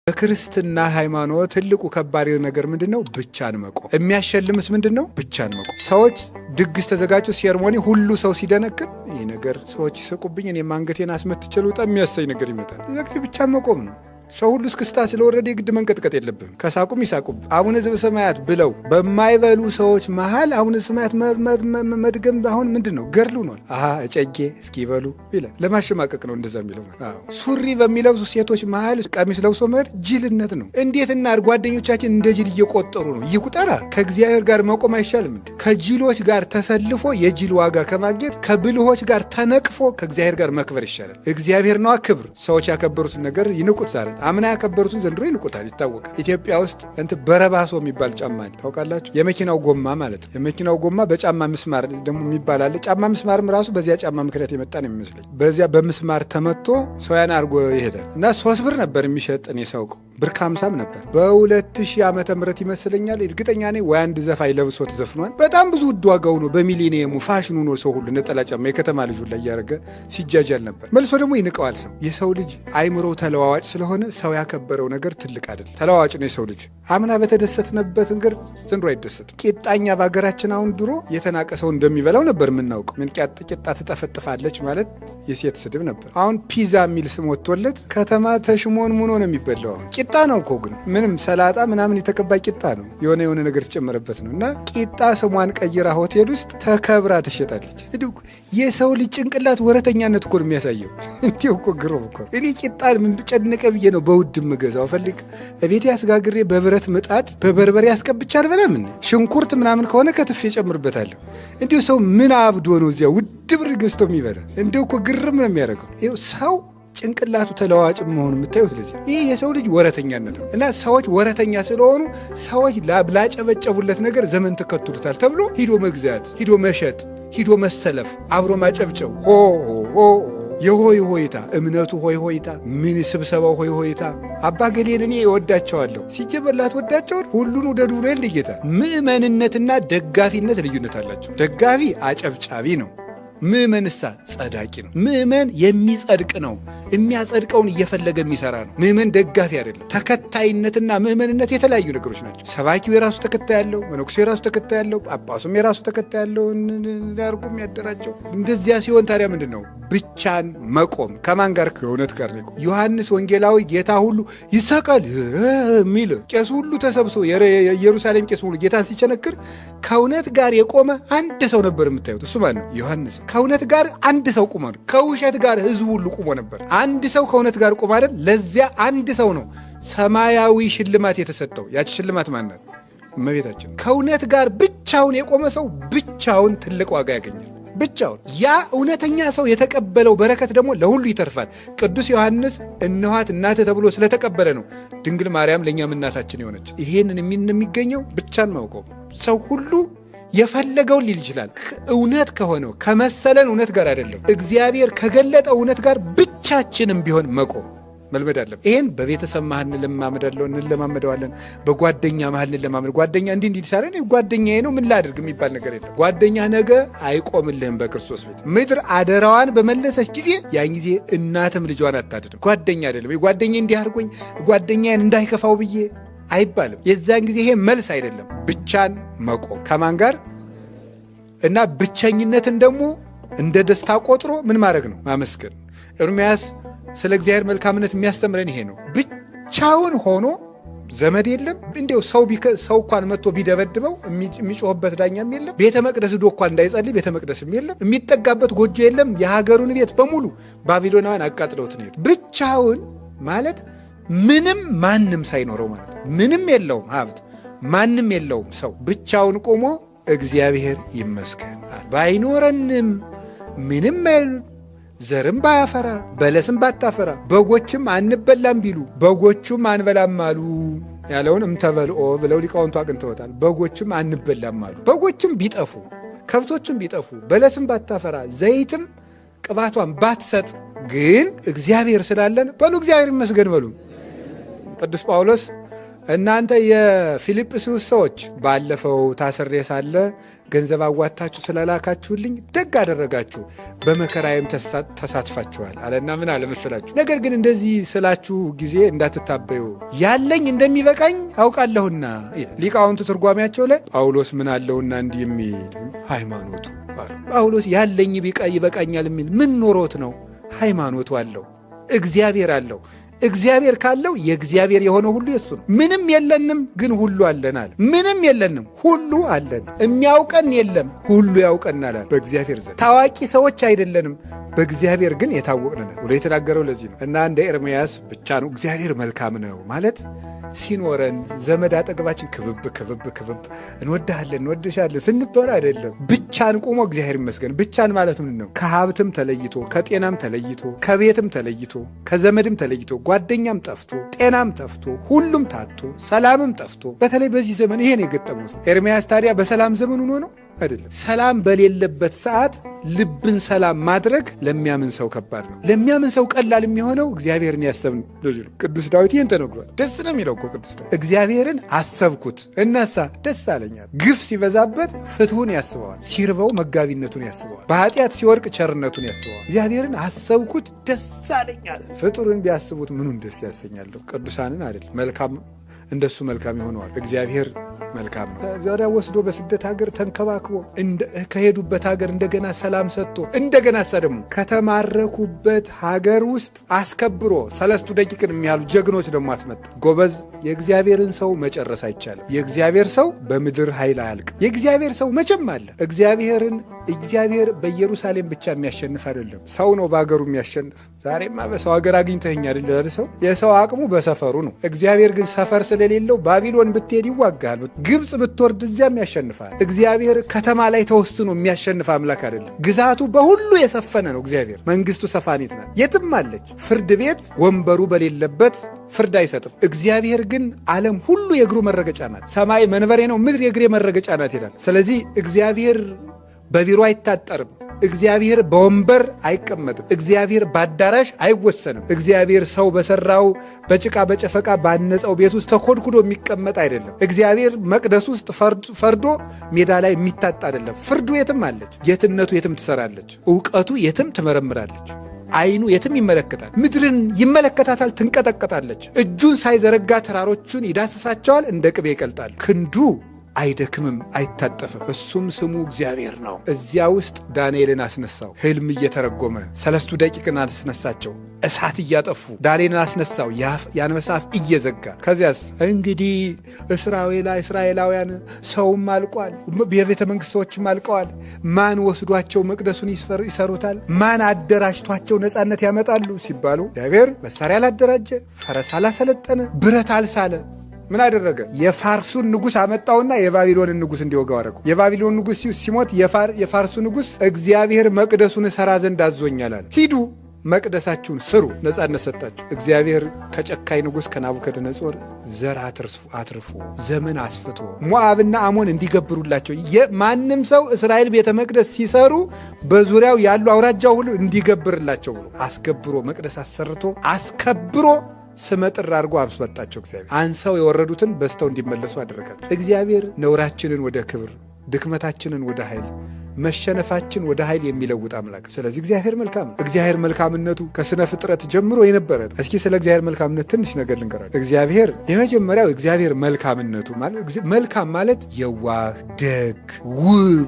በክርስትና ሃይማኖት ትልቁ ከባድ ነገር ምንድነው? ብቻን መቆም። የሚያሸልምስ ምንድነው? ብቻን መቆም። ሰዎች ድግስ ተዘጋጁ፣ ሴርሞኒ ሁሉ ሰው ሲደነቅም ይሄ ነገር ሰዎች ይስቁብኝ እኔ አንገቴን አስመትቼ ልውጣ የሚያሰኝ ነገር ይመጣል። ስለዚህ ብቻን መቆም ነው። ሰው ሁሉ እስክስታ ስለወረደ የግድ መንቀጥቀጥ የለብህም። ከሳቁም ይሳቁብ። አቡነ ዘበሰማያት ብለው በማይበሉ ሰዎች መሃል አቡነ ዘበሰማያት መድገም አሁን ምንድነው? ገርሉ ነው። እጨጌ እስኪበሉ ይላል። ለማሸማቀቅ ነው እንደዛ የሚለው። ሱሪ በሚለብሱ ሴቶች መሃል ቀሚስ ለብሶ መሄድ ጅልነት ነው። እንዴት እናድርግ? ጓደኞቻችን እንደ ጅል እየቆጠሩ ነው። ይቁጠራ። ከእግዚአብሔር ጋር መቆም አይሻልም? ከጅሎች ጋር ተሰልፎ የጅል ዋጋ ከማግኘት ከብልሆች ጋር ተነቅፎ ከእግዚአብሔር ጋር መክበር ይሻላል። እግዚአብሔር ነዋ ክብር። ሰዎች ያከበሩትን ነገር ይንቁት ዛሬ። አምና ያከበሩትን ዘንድሮ ይንቁታል፣ ይታወቃል። ኢትዮጵያ ውስጥ በረባሶ የሚባል ጫማ ታውቃላችሁ? የመኪናው ጎማ ማለት ነው። የመኪናው ጎማ በጫማ ምስማር ደግሞ የሚባል አለ። ጫማ ምስማርም ራሱ በዚያ ጫማ ምክንያት የመጣ ነው የሚመስለኝ። በዚያ በምስማር ተመቶ ሰውያን አድርጎ ይሄዳል እና 3 ብር ነበር የሚሸጥ እኔ ሳውቀው፣ ብር ከ50 ነበር። በ2000 ዓመተ ምህረት ይመስለኛል፣ እርግጠኛ ነኝ። ወይ አንድ ዘፋኝ ለብሶ ተዘፍኗል። በጣም ብዙ ውድ ዋጋው ነው። በሚሊኒየሙ ፋሽኑ ነው። ሰው ሁሉ ነጠላ ጫማ የከተማ ልጁ ላይ እያደረገ ሲጃጃል ነበር። መልሶ ደግሞ ይንቀዋል ሰው። የሰው ልጅ አይምሮ ተለዋዋጭ ስለሆነ ሰው ያከበረው ነገር ትልቅ አይደለም። ተለዋዋጭ ነው የሰው ልጅ። አምና በተደሰትንበት ነገር ዘንድሮ አይደሰትም። ቂጣኛ በሀገራችን አሁን ድሮ የተናቀ ሰው እንደሚበላው ነበር የምናውቀው። ምን ቂጣ ትጠፈጥፋለች ማለት የሴት ስድብ ነበር። አሁን ፒዛ የሚል ስም ወጥቶለት ከተማ ተሽሞን ሙኖ ነው የሚበላው። ቂጣ ነው እኮ ግን ምንም ሰላጣ ምናምን የተቀባ ቂጣ ነው። የሆነ ነገር ተጨመረበት ነው እና ቂጣ ስሟን ቀይራ ሆቴል ውስጥ ተከብራ ትሸጣለች። የሰው ልጅ ጭንቅላት ወረተኛነት እኮ ነው የሚያሳየው። እንዲሁ እኮ ግሮም እኮ እኔ ቂጣ ምን ጨነቀ ብዬ ነው በውድ ምገዛው። ፈልግ ቤቴ ያስጋግሬ በብረት ምጣድ በበርበሬ ያስቀብቻ አልበላም። ሽንኩርት ምናምን ከሆነ ከትፌ ጨምርበታለሁ። እንዲሁ ሰው ምን አብዶ ነው እዚያ ውድ ብር ገዝቶ የሚበላ? እንዲሁ እኮ ግርም ነው የሚያደርገው። ይኸው ሰው ጭንቅላቱ ተለዋጭ መሆኑ የምታዩት ለዚህ ይህ የሰው ልጅ ወረተኛነት ነው። እና ሰዎች ወረተኛ ስለሆኑ ሰዎች ላጨበጨቡለት ነገር ዘመን ተከትሉታል ተብሎ ሂዶ መግዛት፣ ሂዶ መሸጥ፣ ሂዶ መሰለፍ፣ አብሮ ማጨብጨብ የሆይ ሆይታ እምነቱ ሆይ ሆይታ ምን ስብሰባው ሆይ ሆይታ። አባ ገሌን እኔ እወዳቸዋለሁ ሲጀበላት ወዳቸውን ሁሉን ውደዱ ብሎ ጌታ። ምእመንነትና ደጋፊነት ልዩነት አላቸው። ደጋፊ አጨብጫቢ ነው። ምእመንሳ ጸዳቂ ነው። ምእመን የሚጸድቅ ነው። የሚያጸድቀውን እየፈለገ የሚሰራ ነው። ምእመን ደጋፊ አይደለም። ተከታይነትና ምእመንነት የተለያዩ ነገሮች ናቸው። ሰባኪው የራሱ ተከታይ ያለው፣ መነኩሴው የራሱ ተከታይ ያለው፣ ጳጳሱም የራሱ ተከታይ ያለው ያርጉ የሚያደራጀው። እንደዚያ ሲሆን ታዲያ ምንድን ነው? ብቻን መቆም። ከማን ጋር? ከእውነት ጋር ነው። ዮሐንስ ወንጌላዊ ጌታ ሁሉ ይሰቀል የሚል ቄሱ ሁሉ ተሰብስቦ የኢየሩሳሌም ቄስ ሁሉ ጌታን ሲቸነክር ከእውነት ጋር የቆመ አንድ ሰው ነበር የምታዩት። እሱ ማን ነው? ዮሐንስ። ከእውነት ጋር አንድ ሰው ቁሞ ነው። ከውሸት ጋር ህዝቡ ሁሉ ቁሞ ነበር። አንድ ሰው ከእውነት ጋር ቁሞ አይደል? ለዚያ አንድ ሰው ነው ሰማያዊ ሽልማት የተሰጠው። ያቺ ሽልማት ማን ናት? እመቤታችን። ከእውነት ጋር ብቻውን የቆመ ሰው ብቻውን ትልቅ ዋጋ ያገኛል። ብቻውን። ያ እውነተኛ ሰው የተቀበለው በረከት ደግሞ ለሁሉ ይተርፋል። ቅዱስ ዮሐንስ እነኋት እናትህ ተብሎ ስለተቀበለ ነው ድንግል ማርያም ለእኛም እናታችን የሆነች። ይሄንን የሚገኘው ብቻን መቆም። ሰው ሁሉ የፈለገውን ሊል ይችላል። እውነት ከሆነው ከመሰለን እውነት ጋር አይደለም፣ እግዚአብሔር ከገለጠው እውነት ጋር ብቻችንም ቢሆን መቆም መልመድ አለም። ይሄን በቤተሰብ መሀል እንለማመደዋለን። በጓደኛ መሀል እንለማመድ። ጓደኛ እንዲህ ሳይሆን ጓደኛዬ ነው ምን ላድርግ የሚባል ነገር የለም። ጓደኛ ነገ አይቆምልህም በክርስቶስ ቤት። ምድር አደራዋን በመለሰች ጊዜ ያን ጊዜ እናትም ልጇን አታድንም። ጓደኛ አይደለም ጓደኛ እንዲህ አድርጎኝ ጓደኛዬን እንዳይከፋው ብዬ አይባልም። የዛን ጊዜ ይሄ መልስ አይደለም። ብቻን መቆም ከማን ጋር እና ብቸኝነትን ደግሞ እንደ ደስታ ቆጥሮ ምን ማድረግ ነው? ማመስገን። ኤርምያስ ስለ እግዚአብሔር መልካምነት የሚያስተምረን ይሄ ነው። ብቻውን ሆኖ ዘመድ የለም። እንዲያው ሰው እንኳን መጥቶ ቢደበድበው የሚጮህበት ዳኛም የለም። ቤተ መቅደስ ዶ እንኳን እንዳይጸልይ ቤተ መቅደስም የለም። የሚጠጋበት ጎጆ የለም። የሀገሩን ቤት በሙሉ ባቢሎናውያን አቃጥለውት ነው። ብቻውን ማለት ምንም ማንም ሳይኖረው ማለት ምንም የለውም ሀብት፣ ማንም የለውም ሰው ብቻውን ቆሞ እግዚአብሔር ይመስገን ባይኖረንም ምንም ዘርም ባያፈራ በለስም ባታፈራ በጎችም አንበላም ቢሉ በጎቹም አንበላም አሉ ያለውን እምተበልኦ ብለው ሊቃውንቱ አቅንተውታል። በጎችም አንበላም አሉ። በጎችም ቢጠፉ ከብቶችም ቢጠፉ በለስም ባታፈራ ዘይትም ቅባቷን ባትሰጥ ግን እግዚአብሔር ስላለን በሉ እግዚአብሔር ይመስገን በሉ። ቅዱስ ጳውሎስ እናንተ የፊልጵስዩስ ሰዎች ባለፈው ታስሬ ሳለ ገንዘብ አዋታችሁ ስለላካችሁልኝ ደግ አደረጋችሁ፣ በመከራዬም ተሳትፋችኋል አለና ምን አለ መሰላችሁ? ነገር ግን እንደዚህ ስላችሁ ጊዜ እንዳትታበዩ ያለኝ እንደሚበቃኝ አውቃለሁና። ሊቃውንቱ ትርጓሜያቸው ላይ ጳውሎስ ምን አለውና እንዲህ የሚል ሃይማኖቱ ጳውሎስ ያለኝ ይበቃኛል የሚል ምን ኖሮት ነው? ሃይማኖቱ አለው፣ እግዚአብሔር አለው። እግዚአብሔር ካለው የእግዚአብሔር የሆነው ሁሉ የሱ ነው። ምንም የለንም ግን ሁሉ አለን አለ። ምንም የለንም ሁሉ አለን። የሚያውቀን የለም ሁሉ ያውቀናል አለ። በእግዚአብሔር ዘንድ ታዋቂ ሰዎች አይደለንም፣ በእግዚአብሔር ግን የታወቅን ነን ብሎ የተናገረው ለዚህ ነው። እና እንደ ኤርምያስ ብቻ ነው እግዚአብሔር መልካም ነው ማለት ሲኖረን ዘመድ አጠገባችን ክብብ እንወድሃለን እንወድሻለን ስንባል አይደለም። ብቻን ቆሞ እግዚአብሔር ይመስገን። ብቻን ማለት ምንድን ነው? ከሀብትም ተለይቶ፣ ከጤናም ተለይቶ፣ ከቤትም ተለይቶ፣ ከዘመድም ተለይቶ፣ ጓደኛም ጠፍቶ፣ ጤናም ጠፍቶ፣ ሁሉም ታቶ፣ ሰላምም ጠፍቶ፣ በተለይ በዚህ ዘመን ይሄን የገጠሙት ኤርምያስ ታዲያ በሰላም ዘመን ሆኖ ነው አይደለም። ሰላም በሌለበት ሰዓት ልብን ሰላም ማድረግ ለሚያምን ሰው ከባድ ነው። ለሚያምን ሰው ቀላል የሚሆነው እግዚአብሔርን ያሰብን። ቅዱስ ዳዊት ይህን ተነግሯል። ደስ ነው የሚለው እኮ ቅዱስ ዳዊት እግዚአብሔርን አሰብኩት እነሳ ደስ አለኛል። ግፍ ሲበዛበት ፍትሁን ያስበዋል፣ ሲርበው መጋቢነቱን ያስበዋል፣ በኃጢአት ሲወድቅ ቸርነቱን ያስበዋል። እግዚአብሔርን አሰብኩት ደስ አለኛል። ፍጡርን ቢያስቡት ምኑን ደስ ያሰኛለሁ? ቅዱሳንን አይደል? መልካም እንደሱ መልካም ይሆነዋል። እግዚአብሔር መልካም ነው። ዛሬ ወስዶ በስደት ሀገር ተንከባክቦ ከሄዱበት ሀገር እንደገና ሰላም ሰጥቶ እንደገና ደግሞ ከተማረኩበት ሀገር ውስጥ አስከብሮ 3 ደቂቅን የሚያሉ ጀግኖች ደግሞ አስመጣ። ጎበዝ። የእግዚአብሔርን ሰው መጨረስ አይቻልም። የእግዚአብሔር ሰው በምድር ኃይል አያልቅም። የእግዚአብሔር ሰው መቼም አለ። እግዚአብሔር በኢየሩሳሌም ብቻ የሚያሸንፍ አይደለም፣ ሰው ነው በሀገሩ የሚያሸንፍ። ዛሬማ በሰው ሀገር አግኝተኸኝ አይደል? ሰው የሰው አቅሙ በሰፈሩ ነው። እግዚአብሔር ግን ሰፈር ስለሌለው ባቢሎን ብትሄድ ይዋጋል፣ ግብፅ ብትወርድ እዚያም ያሸንፋል። እግዚአብሔር ከተማ ላይ ተወስኖ የሚያሸንፍ አምላክ አይደለም። ግዛቱ በሁሉ የሰፈነ ነው። እግዚአብሔር መንግስቱ ሰፋኒት ናት፣ የትም አለች። ፍርድ ቤት ወንበሩ በሌለበት ፍርድ አይሰጥም። እግዚአብሔር ግን ዓለም ሁሉ የእግሩ መረገጫ ናት። ሰማይ መንበሬ ነው፣ ምድር የእግሬ መረገጫ ናት ይላል። ስለዚህ እግዚአብሔር በቢሮ አይታጠርም። እግዚአብሔር በወንበር አይቀመጥም። እግዚአብሔር በአዳራሽ አይወሰንም። እግዚአብሔር ሰው በሰራው በጭቃ በጨፈቃ ባነጸው ቤት ውስጥ ተኮድኩዶ የሚቀመጥ አይደለም። እግዚአብሔር መቅደስ ውስጥ ፈርዶ ሜዳ ላይ የሚታጣ አይደለም። ፍርዱ የትም አለች፣ ጌትነቱ የትም ትሰራለች፣ ዕውቀቱ የትም ትመረምራለች። አይኑ የትም ይመለከታል። ምድርን ይመለከታታል፣ ትንቀጠቀጣለች። እጁን ሳይዘረጋ ተራሮቹን ይዳስሳቸዋል፣ እንደ ቅቤ ይቀልጣል። ክንዱ አይደክምም፣ አይታጠፍም። እሱም ስሙ እግዚአብሔር ነው። እዚያ ውስጥ ዳንኤልን አስነሳው። ሕልም እየተረጎመ 3 ደቂቅን አስነሳቸው። እሳት እያጠፉ ዳንኤልን አስነሳው። የአንበሳ አፍ እየዘጋ ከዚያስ እንግዲህ እስራኤላውያን ሰውም አልቋል፣ የቤተ መንግሥት ሰዎችም አልቀዋል። ማን ወስዷቸው መቅደሱን ይሰሩታል? ማን አደራጅቷቸው ነፃነት ያመጣሉ ሲባሉ እግዚአብሔር መሳሪያ አላደራጀ፣ ፈረስ አላሰለጠነ፣ ብረት አልሳለ። ምን አደረገ? የፋርሱን ንጉሥ አመጣውና የባቢሎንን ንጉሥ እንዲወጋው አደረገው። የባቢሎን ንጉሥ ሲሞት የፋርሱ ንጉሥ እግዚአብሔር መቅደሱን ሰራ ዘንድ አዞኛል አለ። ሂዱ መቅደሳችሁን ስሩ፣ ነፃነት ሰጣችሁ። እግዚአብሔር ከጨካይ ንጉሥ ከናቡከደነጾር ዘር አትርፎ ዘመን አስፍቶ ሞዓብና አሞን እንዲገብሩላቸው ማንም ሰው እስራኤል ቤተ መቅደስ ሲሰሩ በዙሪያው ያሉ አውራጃው ሁሉ እንዲገብርላቸው ብሎ አስገብሮ መቅደስ አሰርቶ አስከብሮ ስመጥር አድርጎ አስወጣቸው። እግዚአብሔር አንሰው የወረዱትን በስተው እንዲመለሱ አደረጋቸው። እግዚአብሔር ነውራችንን ወደ ክብር፣ ድክመታችንን ወደ ኃይል፣ መሸነፋችን ወደ ኃይል የሚለውጥ አምላክ። ስለዚህ እግዚአብሔር መልካም ነው። እግዚአብሔር መልካምነቱ ከስነ ፍጥረት ጀምሮ የነበረ ነው። እስኪ ስለ እግዚአብሔር መልካምነት ትንሽ ነገር ልንገራችሁ። እግዚአብሔር የመጀመሪያው እግዚአብሔር መልካምነቱ መልካም ማለት የዋህ፣ ደግ፣ ውብ፣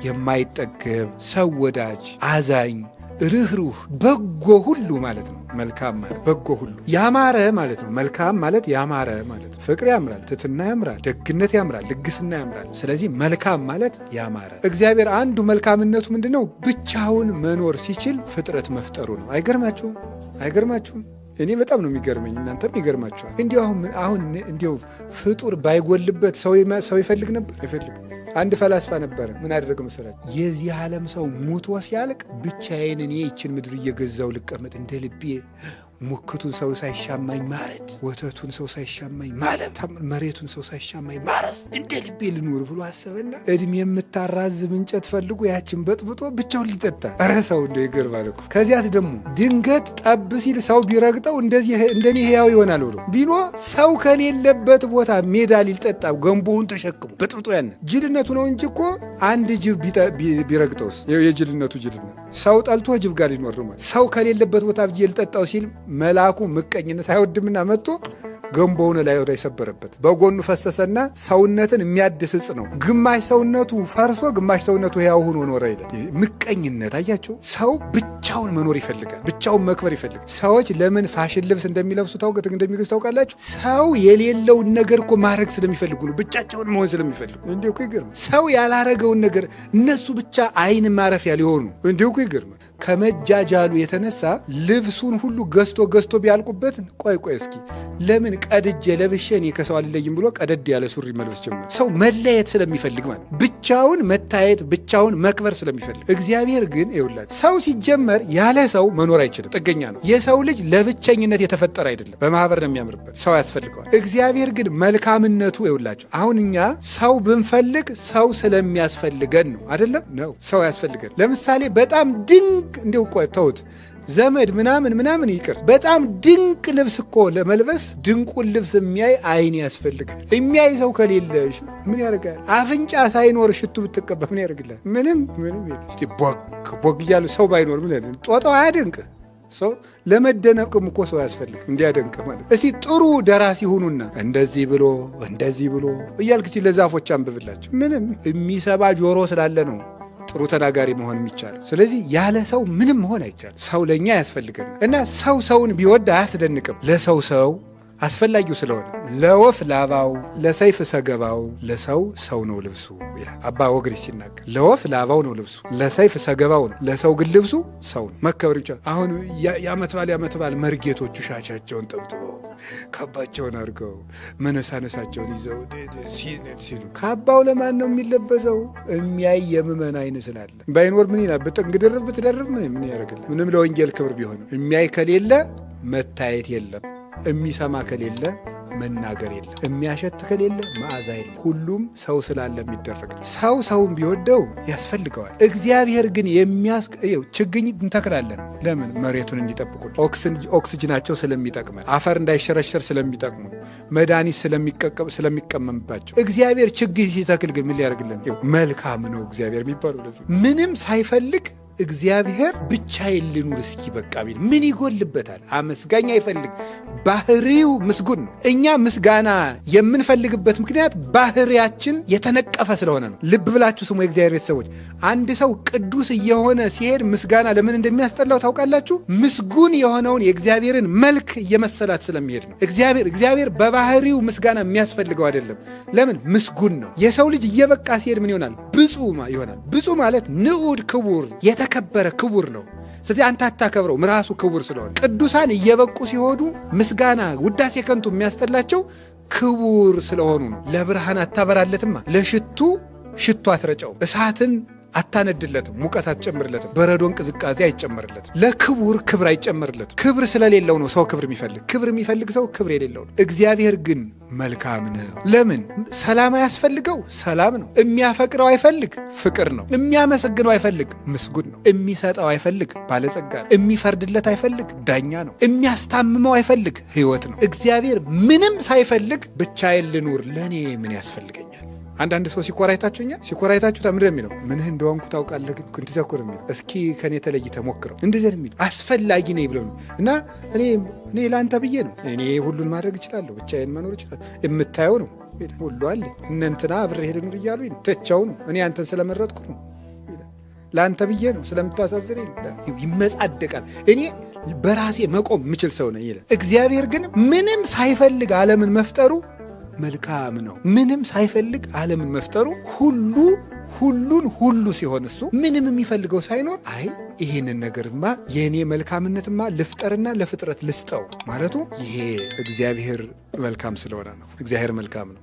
የማይጠገብ፣ ሰው ወዳጅ፣ አዛኝ፣ ርኅሩህ፣ በጎ ሁሉ ማለት ነው። መልካም ማለት በጎ ሁሉ፣ ያማረ ማለት ነው። መልካም ማለት ያማረ ማለት ነው። ፍቅር ያምራል፣ ትሕትና ያምራል፣ ደግነት ያምራል፣ ልግስና ያምራል። ስለዚህ መልካም ማለት ያማረ። እግዚአብሔር አንዱ መልካምነቱ ምንድን ነው? ብቻውን መኖር ሲችል ፍጥረት መፍጠሩ ነው። አይገርማችሁም? እኔ በጣም ነው የሚገርመኝ፣ እናንተም ይገርማችኋል። እንዲሁ አሁን እንዲሁ ፍጡር ባይጎልበት ሰው ይፈልግ ነበር? አይፈልግም። አንድ ፈላስፋ ነበረ። ምን አደረገ መሰላችሁ? የዚህ ዓለም ሰው ሙቶ ሲያልቅ ብቻዬን እኔ ይችን ምድር እየገዛው ልቀመጥ እንደ ልቤ ሙክቱን ሰው ሳይሻማኝ ማረድ፣ ወተቱን ሰው ሳይሻማኝ ማለም፣ መሬቱን ሰው ሳይሻማኝ ማረስ፣ እንደ ልቤ ልኑር ብሎ አሰበና እድሜ የምታራዝም እንጨት ፈልጎ ያችን በጥብጦ ብቻውን ሊጠጣ። ኧረ ሰው እንደው ይገርማል እኮ። ከዚያስ ደግሞ ድንገት ጠብ ሲል ሰው ቢረግጠው እንደኔ ሕያው ይሆናል ብሎ ቢሎ ሰው ከሌለበት ቦታ ሜዳ ሊጠጣ ገንቦውን ተሸክሞ በጥብጦ ያነ ጅልነቱ ነው እንጂ እኮ አንድ ጅብ ቢረግጠውስ የጅልነቱ ጅልነት። ሰው ጠልቶ ጅብ ጋር ሊኖር ነው። ሰው ከሌለበት ቦታ ብዬ ልጠጣው ሲል መልአኩ ምቀኝነት አይወድምና መጥቶ ገንቦውን ላይ ወደ ሰበረበት። በጎኑ ፈሰሰና ሰውነትን የሚያድስ ዕፅ ነው። ግማሽ ሰውነቱ ፈርሶ ግማሽ ሰውነቱ ሕያው ሆኖ ኖረ ይላል። ምቀኝነት አያቸው። ሰው ብቻውን መኖር ይፈልጋል፣ ብቻውን መክበር ይፈልጋል። ሰዎች ለምን ፋሽን ልብስ እንደሚለብሱ እንደሚገዙ ታውቃላችሁ? ሰው የሌለውን ነገር እኮ ማድረግ ስለሚፈልጉ ነው፣ ብቻቸውን መሆን ስለሚፈልጉ። እንዲሁ እኮ ይገርማል። ሰው ያላረገውን ነገር እነሱ ብቻ አይን ማረፊያ ሊሆኑ፣ እንዲሁ እኮ ይገርማል። ከመጃጃሉ የተነሳ ልብሱን ሁሉ ገዝቶ ቢያልቁበት ቆይ እስኪ ለምን ቀድጄ ለብሼ እኔ ከሰው አልለይም ብሎ ቀደድ ያለ ሱሪ መልበስ ጀመረ። ሰው መለየት ስለሚፈልግ ማለት ብቻውን መታየት ብቻውን መክበር ስለሚፈልግ። እግዚአብሔር ግን ይውላል ሰው ሲጀመር ያለ ሰው መኖር አይችልም፣ ጥገኛ ነው። የሰው ልጅ ለብቸኝነት የተፈጠረ አይደለም፣ በማህበር ነው የሚያምርበት፣ ሰው ያስፈልገዋል። እግዚአብሔር ግን መልካምነቱ ይውላቸው አሁን እኛ ሰው ብንፈልግ ሰው ስለሚያስፈልገን ነው አይደለም? ሰው ያስፈልገን። ለምሳሌ በጣም ድንቅ እንዲው ቆይ ተውት ዘመድ ምናምን ይቅር። በጣም ድንቅ ልብስ እኮ ለመልበስ ድንቁን ልብስ የሚያይ አይን ያስፈልጋል። የሚያይ ሰው ከሌለ ምን ያደርጋል? አፍንጫ ሳይኖር ሽቱ ብትቀባ ምን ያደርግላል? ምንም እስቲ ቦግ እያሉ ሰው ባይኖር ምን ያደርግ? ጦጣው አያደንቅ። ሰው ለመደነቅም እኮ ሰው ያስፈልግ እንዲያደንቅ ማለት። እስቲ ጥሩ ደራሲ ሁኑና እንደዚህ ብሎ እያልክ ለዛፎች አንብብላቸው። ምንም የሚሰባ ጆሮ ስላለ ነው ጥሩ ተናጋሪ መሆን የሚቻለው። ስለዚህ ያለ ሰው ምንም መሆን አይቻልም። ሰው ለእኛ ያስፈልገን እና ሰውን ቢወድ አያስደንቅም። ለሰው አስፈላጊው ስለሆነ ለወፍ ላባው ለሰይፍ ሰገባው ለሰው ሰው ነው ልብሱ ይላል አባ ወግሪስ ሲናገር። ለወፍ ላባው ነው ልብሱ፣ ለሰይፍ ሰገባው ነው፣ ለሰው ግን ልብሱ ሰው ነው። መከበር ይቻላል። አሁን የዓመት በዓል መርጌቶቹ ሻቻቸውን ጠብጥበው ካባቸውን አድርገው መነሳነሳቸውን ይዘው ሲሉ ካባው ለማን ነው የሚለበሰው? የሚያይ የምመን አይን ስላለ። ባይኖር ምን ይላል? በጥንግ ድርብ ብትደርብ ምን ያደርግልህ? ምንም ለወንጌል ክብር ቢሆንም የሚያይ ከሌለ መታየት የለም፣ የሚሰማ ከሌለ መናገር የለም፣ የሚያሸት ከሌለ መዓዛ የለም። ሁሉም ሰው ስላለ የሚደረግ ሰውን ቢወደው ያስፈልገዋል። እግዚአብሔር ግን ችግኝ እንተክላለን። ለምን? መሬቱን እንዲጠብቁ፣ ኦክስጅናቸው ስለሚጠቅመን፣ አፈር እንዳይሸረሸር ስለሚጠቅሙ፣ መድኃኒት ስለሚቀመምባቸው። እግዚአብሔር ችግኝ ሲተክል ግን ምን ሊያደርግልን? መልካም ነው እግዚአብሔር የሚባለው ምንም ሳይፈልግ እግዚአብሔር ብቻዬን ልኑር እስኪ በቃ ቢል ምን ይጎልበታል? አመስጋኝ አይፈልግ። ባህሪው ምስጉን ነው። እኛ ምስጋና የምንፈልግበት ምክንያት ባህሪያችን የተነቀፈ ስለሆነ ነው። ልብ ብላችሁ ስሙ የእግዚአብሔር ቤተሰቦች። አንድ ሰው ቅዱስ እየሆነ ሲሄድ ምስጋና ለምን እንደሚያስጠላው ታውቃላችሁ? ምስጉን የሆነውን የእግዚአብሔርን መልክ እየመሰላት ስለሚሄድ ነው። እግዚአብሔር በባህሪው ምስጋና የሚያስፈልገው አይደለም። ለምን? ምስጉን ነው። የሰው ልጅ እየበቃ ሲሄድ ምን ይሆናል? ብፁዕ ይሆናል። ብፁዕ ማለት ንዑድ ክቡር የተከበረ ክቡር ነው። ስለዚህ አንተ አታከብረው ራሱ ክቡር ስለሆነ። ቅዱሳን እየበቁ ሲሆኑ ምስጋና ውዳሴ ከንቱ የሚያስጠላቸው ክቡር ስለሆኑ ነው። ለብርሃን አታበራለትማ፣ ለሽቱ ሽቱ አትረጨውም፣ እሳትን አታነድለትም፣ ሙቀት አትጨምርለትም፣ በረዶን ቅዝቃዜ አይጨመርለትም፣ ለክቡር ክብር አይጨመርለትም። ክብር ስለሌለው ነው ሰው ክብር የሚፈልግ ሰው ክብር የሌለው ነው። እግዚአብሔር ግን መልካም ነው። ለምን? ሰላም አያስፈልገው፣ ሰላም ነው። የሚያፈቅረው አይፈልግ፣ ፍቅር ነው። የሚያመሰግነው አይፈልግ፣ ምስጉን ነው። የሚሰጠው አይፈልግ፣ ባለጸጋ ነው። የሚፈርድለት አይፈልግ፣ ዳኛ ነው። የሚያስታምመው አይፈልግ፣ ሕይወት ነው። እግዚአብሔር ምንም ሳይፈልግ ብቻዬን ልኑር፣ ለእኔ ምን ያስፈልገኛል? አንዳንድ ሰው ሲኮራይታችሁኛል። ሲኮራይታችሁ ምንድን የሚለው? ምንህ እንደሆንኩ ታውቃለህ፣ ግን እንደዚያ እኮ ነው የሚለው። እስኪ ከኔ ተለይተህ ሞክረው። እንደዚያ ነው የሚለው። አስፈላጊ ነኝ ብለው ነው። እና እኔ ለአንተ ብዬ ነው። እኔ ሁሉን ማድረግ እችላለሁ፣ ብቻዬን መኖር እችላለሁ። የምታየው ነው ሁሉ አለ። እነ እንትና አብሬ ሄደን እያሉኝ ነው። ትቼው ነው። እኔ አንተን ስለመረጥኩ ነው። ለአንተ ብዬ ነው፣ ስለምታሳዝነኝ ነው። ይመጻደቃል። እኔ በራሴ መቆም የምችል ሰው ነኝ ይላል። እግዚአብሔር ግን ምንም ሳይፈልግ ዓለምን መፍጠሩ መልካም ነው። ምንም ሳይፈልግ ዓለምን መፍጠሩ ሁሉ ሲሆን እሱ ምንም የሚፈልገው ሳይኖር ይሄንን ነገርማ የእኔ መልካምነትማ ልፍጠርና ለፍጥረት ልስጠው ማለቱ ይሄ እግዚአብሔር መልካም ስለሆነ ነው። እግዚአብሔር መልካም ነው።